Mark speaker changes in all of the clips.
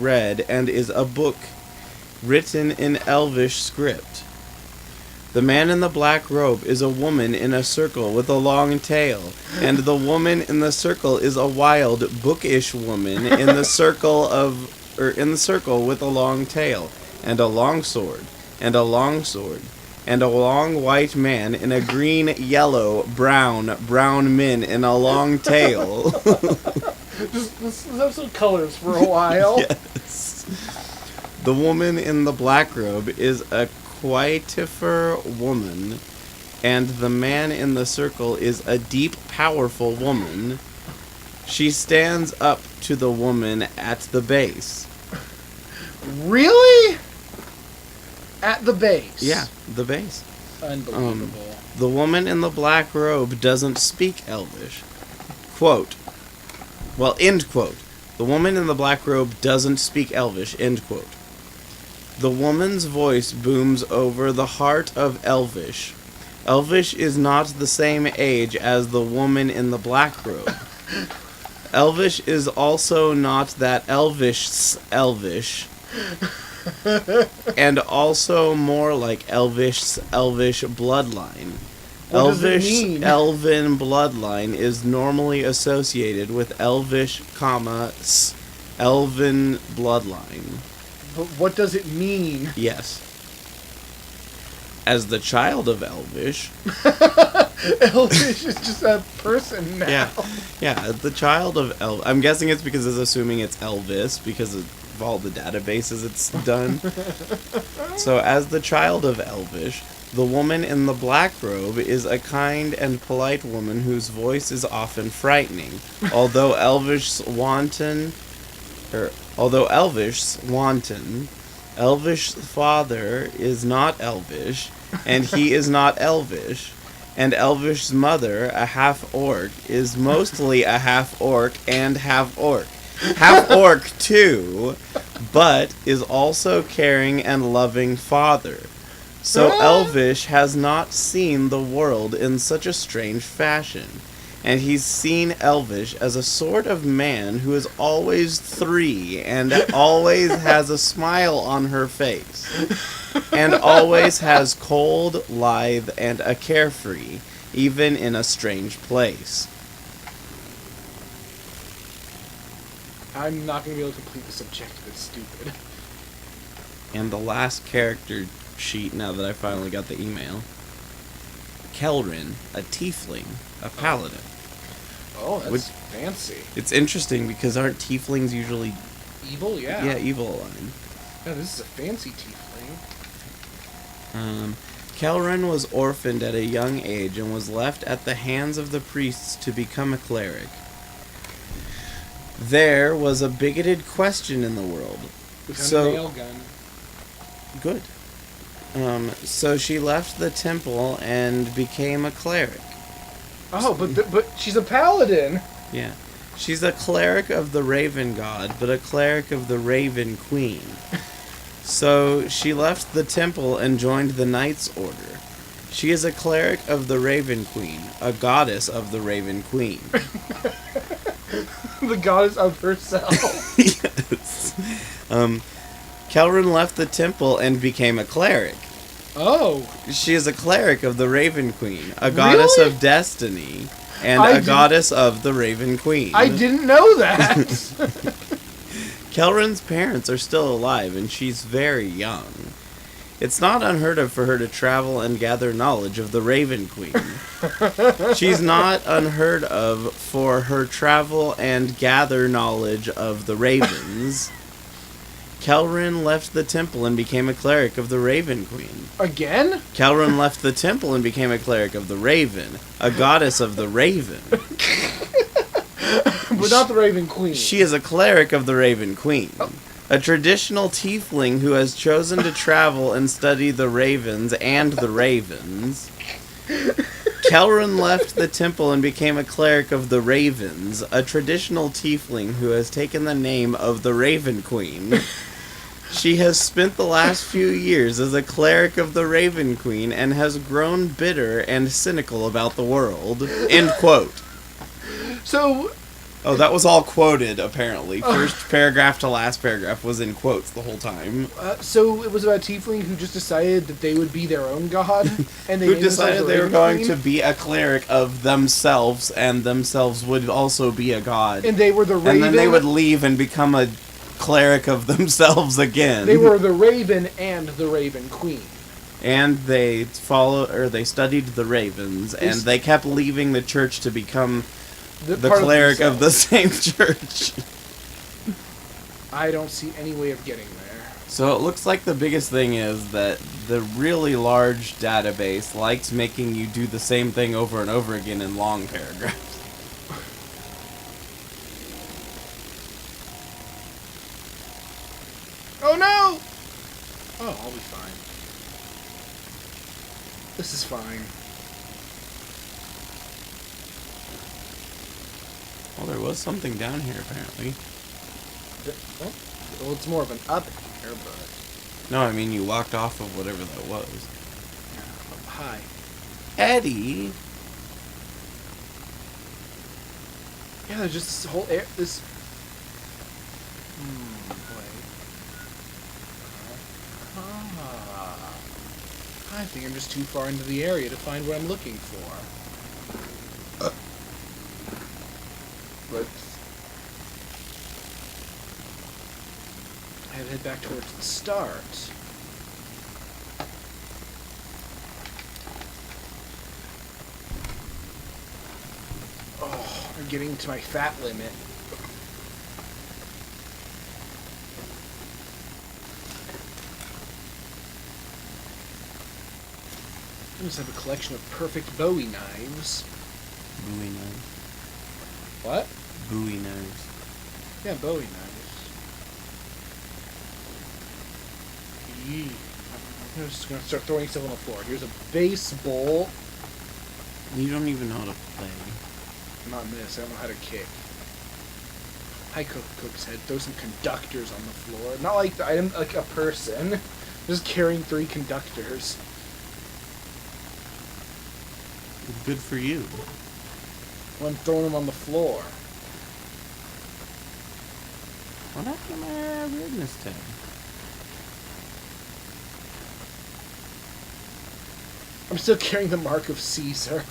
Speaker 1: read and is a book written in Elvish script. The man in the black robe is a woman in a circle with a long tail, and the woman in the circle is a wild, bookish woman in the circle with a long tail, and a long sword, and a long sword, and a long white man in a green, yellow, brown men in a long tail.
Speaker 2: This episode colors for a while.
Speaker 1: Yes. The woman in the black robe is a Quietifer woman, and the man in the circle is a deep, powerful woman. She stands up to the woman at the base.
Speaker 2: Really? At the base?
Speaker 1: Yeah, the base.
Speaker 2: Unbelievable.
Speaker 1: The woman in the black robe doesn't speak Elvish. Quote. Well, end quote. The woman in the black robe doesn't speak Elvish. End quote. The woman's voice booms over the heart of Elvish. Elvish is not the same age as the woman in the black robe. Elvish is also not that Elvish, and also more like Elvish bloodline.
Speaker 2: What does it mean?
Speaker 1: Elven bloodline is normally associated with Elvish, Elven bloodline.
Speaker 2: But what does it mean?
Speaker 1: Yes. As the child of Elvish.
Speaker 2: Elvish is just a person now.
Speaker 1: Yeah, the child of I'm guessing it's because it's assuming it's Elvis because of all the databases it's done. So as the child of Elvish, the woman in the black robe is a kind and polite woman whose voice is often frightening. Although Elvish's father is not Elvish, and he is not Elvish, and Elvish's mother, a half-orc, is mostly a half-orc and half-orc. Half-orc, too, but is also caring and loving father. So Elvish has not seen the world in such a strange fashion. And he's seen Elvish as a sort of man who is always 3 and always has a smile on her face. And always has cold, lithe, and a carefree, even in a strange place.
Speaker 2: I'm not going to be able to complete this objective. It's stupid.
Speaker 1: And the last character sheet, now that I finally got the email. Kelrin, a tiefling, a paladin.
Speaker 2: Oh, that's fancy.
Speaker 1: It's interesting because aren't tieflings usually...
Speaker 2: Evil, yeah.
Speaker 1: Yeah, evil aligned.
Speaker 2: Yeah, this is a fancy tiefling.
Speaker 1: Kelrin was orphaned at a young age and was left at the hands of the priests to become a cleric. There was a bigoted question in the world.
Speaker 2: Become a nail gun.
Speaker 1: Good. So she left the temple and became a cleric.
Speaker 2: Oh, but she's a paladin.
Speaker 1: Yeah. She's a cleric of the Raven God, but a cleric of the Raven Queen. So she left the temple and joined the Knight's Order. She is a cleric of the Raven Queen, a goddess of the Raven Queen.
Speaker 2: The goddess of herself.
Speaker 1: Yes. Kelrin left the temple and became a cleric.
Speaker 2: Oh.
Speaker 1: She is a cleric of the Raven Queen, a goddess of destiny, and a goddess of the Raven Queen.
Speaker 2: I didn't know that!
Speaker 1: Kelrin's parents are still alive, and she's very young. It's not unheard of for her to travel and gather knowledge of the Raven Queen. She's not unheard of for her travel and gather knowledge of the ravens. Kelrin left the temple and became a cleric of the Raven Queen.
Speaker 2: Again?
Speaker 1: Kelrin left the temple and became a cleric of the Raven, a goddess of the Raven.
Speaker 2: But not the Raven Queen.
Speaker 1: She is a cleric of the Raven Queen. A traditional tiefling who has chosen to travel and study the ravens and the ravens. Kelrin left the temple and became a cleric of the Ravens, a traditional tiefling who has taken the name of the Raven Queen. She has spent the last few years as a cleric of the Raven Queen and has grown bitter and cynical about the world. End quote.
Speaker 2: So,
Speaker 1: Oh, that was all quoted, apparently. First paragraph to last paragraph was in quotes the whole time.
Speaker 2: So it was about tiefling who just decided that they would be their own god, and they
Speaker 1: Who
Speaker 2: named themselves
Speaker 1: decided
Speaker 2: the
Speaker 1: they were
Speaker 2: Raven
Speaker 1: going
Speaker 2: Queen,
Speaker 1: to be a cleric of themselves, and themselves would also be a god.
Speaker 2: and they were the Raven.
Speaker 1: And then they would leave and become a cleric of themselves again.
Speaker 2: They were the Raven and the Raven Queen.
Speaker 1: And they studied the ravens, and they kept leaving the church to become the cleric of the same church.
Speaker 2: I don't see any way of getting there.
Speaker 1: So it looks like the biggest thing is that the really large database likes making you do the same thing over and over again in long paragraphs.
Speaker 2: Oh no! Oh, I'll be fine. This is fine.
Speaker 1: Well, there was something down here, apparently.
Speaker 2: Well, it's more of an up here, but...
Speaker 1: No, I mean, you walked off of whatever that was.
Speaker 2: Up high.
Speaker 1: Eddie!
Speaker 2: Yeah, there's just this whole air... This... wait. I think I'm just too far into the area to find what I'm looking for. Whoops. I have to head back towards the start. Oh, I'm getting to my fat limit. I just have a collection of perfect Bowie knives.
Speaker 1: Bowie knives.
Speaker 2: What?
Speaker 1: Bowie knives.
Speaker 2: Yeah, Bowie knives. Yee. I'm just gonna start throwing stuff on the floor. Here's a baseball.
Speaker 1: You don't even know how to play.
Speaker 2: Not this. I don't know how to kick. Hi, Cook's head. Throw some conductors on the floor. Not like the item, like a person. Just carrying 3 conductors.
Speaker 1: Good for you.
Speaker 2: Well, I'm throwing them on the floor.
Speaker 1: What happened to my weirdness tab?
Speaker 2: I'm still carrying the mark of Caesar.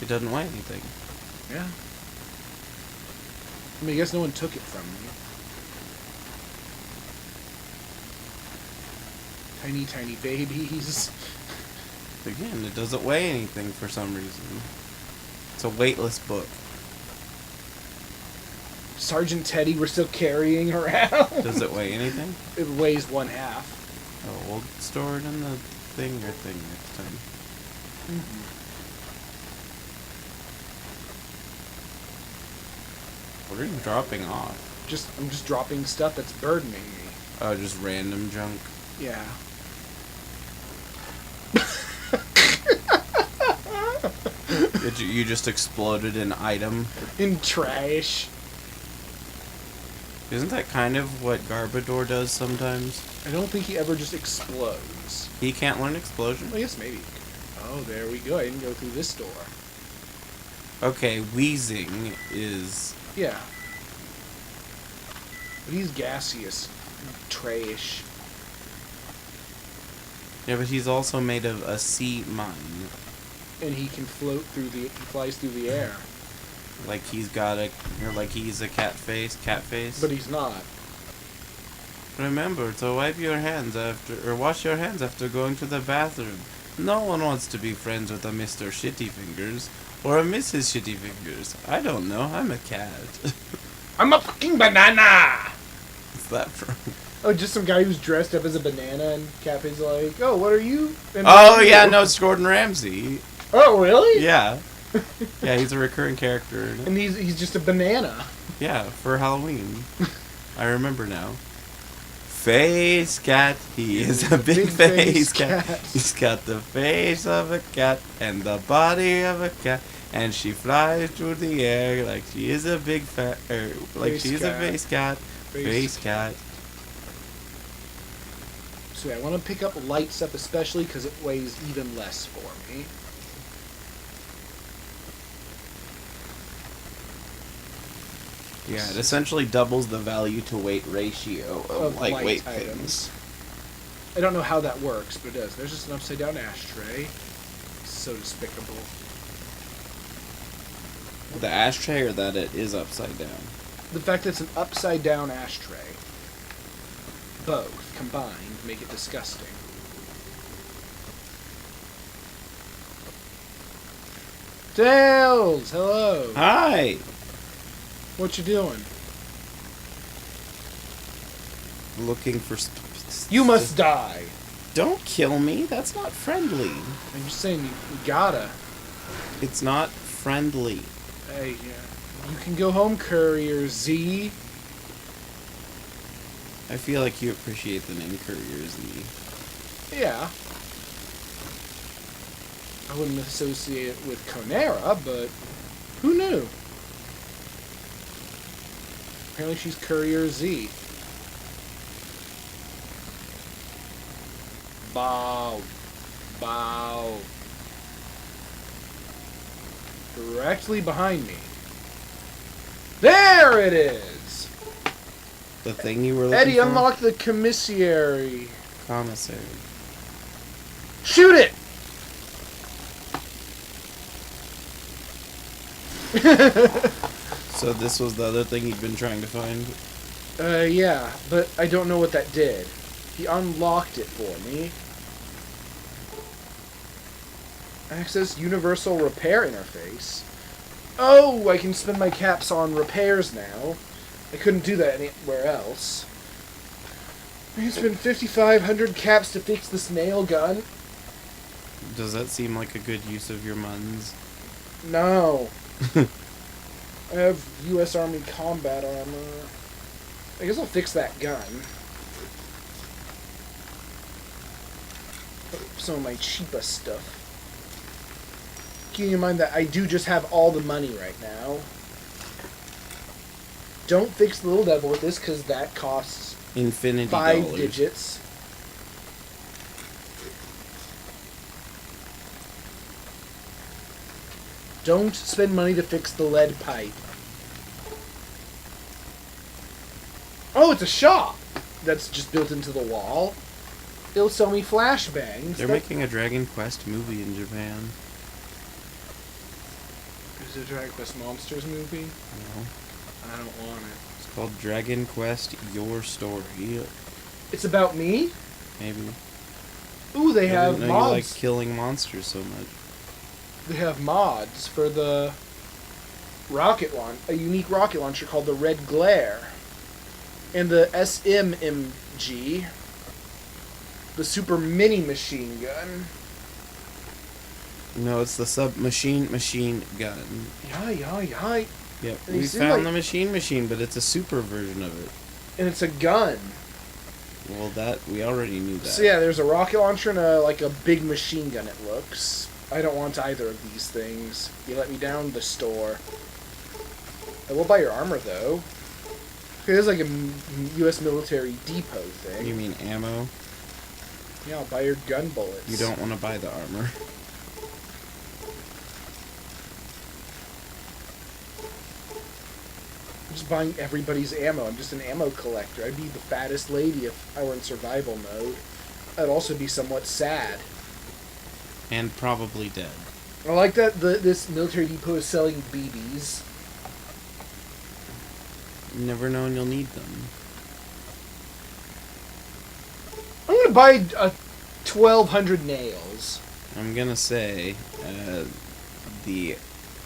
Speaker 1: It doesn't weigh anything.
Speaker 2: Yeah. I mean, I guess no one took it from me. Tiny, tiny babies.
Speaker 1: Again, it doesn't weigh anything for some reason. It's a weightless book.
Speaker 2: Sergeant Teddy we're still carrying around.
Speaker 1: Does it weigh anything?
Speaker 2: It weighs 1/2.
Speaker 1: Oh, we'll store it in the thing next time.
Speaker 2: Mm-hmm.
Speaker 1: What are you dropping off?
Speaker 2: I'm just dropping stuff that's burdening me.
Speaker 1: Oh, just random junk.
Speaker 2: Yeah.
Speaker 1: You just exploded an item.
Speaker 2: In trash.
Speaker 1: Isn't that kind of what Garbodor does sometimes?
Speaker 2: I don't think he ever just explodes.
Speaker 1: He can't learn explosion?
Speaker 2: Well, yes, maybe. Oh, there we go. I didn't go through this door.
Speaker 1: Okay, wheezing is...
Speaker 2: Yeah. But he's gaseous. Trash.
Speaker 1: Yeah, but he's also made of a sea mine.
Speaker 2: And he can float through the... He flies through the air.
Speaker 1: Like he's got a... Or like he's a cat face.
Speaker 2: But he's not.
Speaker 1: Remember to wipe your hands after... Or wash your hands after going to the bathroom. No one wants to be friends with a Mr. Shitty Fingers. Or a Mrs. Shitty Fingers. I don't know. I'm a cat.
Speaker 2: I'm a fucking banana!
Speaker 1: What's that from?
Speaker 2: Oh, just some guy who's dressed up as a banana, and Cappy's like, "Oh, what are you?" And
Speaker 1: Oh, yeah, no, it's Gordon Ramsay.
Speaker 2: Oh, really?
Speaker 1: Yeah. Yeah, he's a recurring character.
Speaker 2: And he's just a banana.
Speaker 1: Yeah, for Halloween. I remember now. Face cat, he is a big face cat. He's got the face of a cat and the body of a cat, and she flies through the air like she is a big like she's a face cat. Face cat.
Speaker 2: So yeah, I want to pick up light stuff especially because it weighs even less for me.
Speaker 1: Yeah, it essentially doubles the value to weight ratio of lightweight things.
Speaker 2: I don't know how that works, but it does. There's just an upside down ashtray. So despicable.
Speaker 1: The ashtray or that it is upside down?
Speaker 2: The fact that it's an upside down ashtray. Both combined make it disgusting. Tails! Hello!
Speaker 1: Hi!
Speaker 2: What you doing?
Speaker 1: Looking for...
Speaker 2: You must die!
Speaker 1: Don't kill me, that's not friendly.
Speaker 2: I'm just saying, you gotta.
Speaker 1: It's not friendly.
Speaker 2: Hey, you can go home, Courier Z.
Speaker 1: I feel like you appreciate the name Courier Z.
Speaker 2: Yeah. I wouldn't associate it with Conera, but who knew? Apparently she's Courier Z. Bow. Bow. Directly behind me. There it is!
Speaker 1: The thing you were looking
Speaker 2: Eddie,
Speaker 1: for?
Speaker 2: unlock the commissary.
Speaker 1: Commissary.
Speaker 2: Shoot it!
Speaker 1: So this was the other thing you'd been trying to find?
Speaker 2: Yeah, but I don't know what that did. He unlocked it for me. Access Universal Repair Interface. Oh, I can spend my caps on repairs now. I couldn't do that anywhere else. I can spend 5,500 caps to fix this nail gun.
Speaker 1: Does that seem like a good use of your muns?
Speaker 2: No. I have U.S. Army combat armor. I guess I'll fix that gun. Some of my cheapest stuff. Keeping in mind that I do just have all the money right now. Don't fix the little devil with this, because that costs
Speaker 1: Infinity
Speaker 2: 5
Speaker 1: dollars.
Speaker 2: digits. Don't spend money to fix the lead pipe. Oh, it's a shop that's just built into the wall. It'll sell me flashbangs.
Speaker 1: They're making a Dragon Quest movie in Japan.
Speaker 2: Is it a Dragon Quest Monsters movie?
Speaker 1: No.
Speaker 2: I don't want it.
Speaker 1: It's called Dragon Quest Your Story.
Speaker 2: It's about me?
Speaker 1: Maybe.
Speaker 2: Ooh, they
Speaker 1: I
Speaker 2: have
Speaker 1: didn't know
Speaker 2: mods.
Speaker 1: you like killing monsters so much.
Speaker 2: They have mods for the rocket launch, a unique rocket launcher called the Red Glare, and the SMMG, the Super Mini Machine Gun.
Speaker 1: No, it's the machine gun.
Speaker 2: Yeah.
Speaker 1: Yep,
Speaker 2: And you
Speaker 1: we
Speaker 2: seem
Speaker 1: found
Speaker 2: like-
Speaker 1: the machine, but it's a super version of it.
Speaker 2: And it's a gun.
Speaker 1: Well, that we already knew that.
Speaker 2: So yeah, there's a rocket launcher and a big machine gun, it looks. I don't want either of these things. You let me down, the store. I will buy your armor, though. It is like a U.S. military depot thing.
Speaker 1: You mean ammo?
Speaker 2: Yeah, I'll buy your gun bullets.
Speaker 1: You don't want to buy the armor.
Speaker 2: I'm just buying everybody's ammo. I'm just an ammo collector. I'd be the fattest lady if I were in survival mode. I'd also be somewhat sad.
Speaker 1: And probably dead.
Speaker 2: I like that this military depot is selling BBs.
Speaker 1: You never know when you'll need them.
Speaker 2: I'm gonna buy 1,200 nails.
Speaker 1: I'm gonna say, the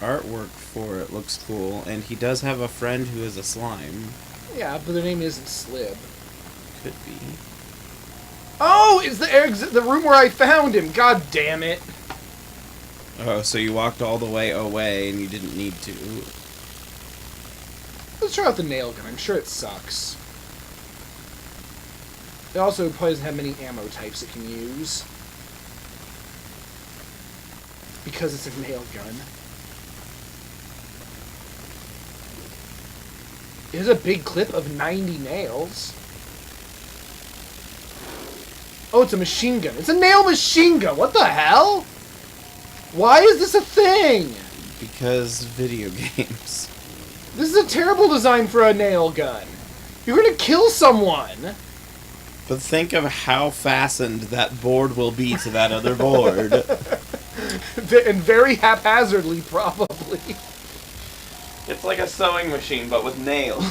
Speaker 1: artwork for it looks cool, and he does have a friend who is a slime.
Speaker 2: Yeah, but their name isn't Slib.
Speaker 1: Could be.
Speaker 2: Oh, it's the room where I found him. God damn it.
Speaker 1: Oh, so you walked all the way away and you didn't need to.
Speaker 2: Let's try out the nail gun. I'm sure it sucks. It also probably doesn't have many ammo types it can use. Because it's a nail gun. It has a big clip of 90 nails. Oh, it's a machine gun. It's a nail machine gun. What the hell? Why is this a thing?
Speaker 1: Because video games.
Speaker 2: This is a terrible design for a nail gun. You're gonna kill someone.
Speaker 1: But think of how fastened that board will be to that other board.
Speaker 2: And very haphazardly, probably.
Speaker 1: It's like a sewing machine, but with nails.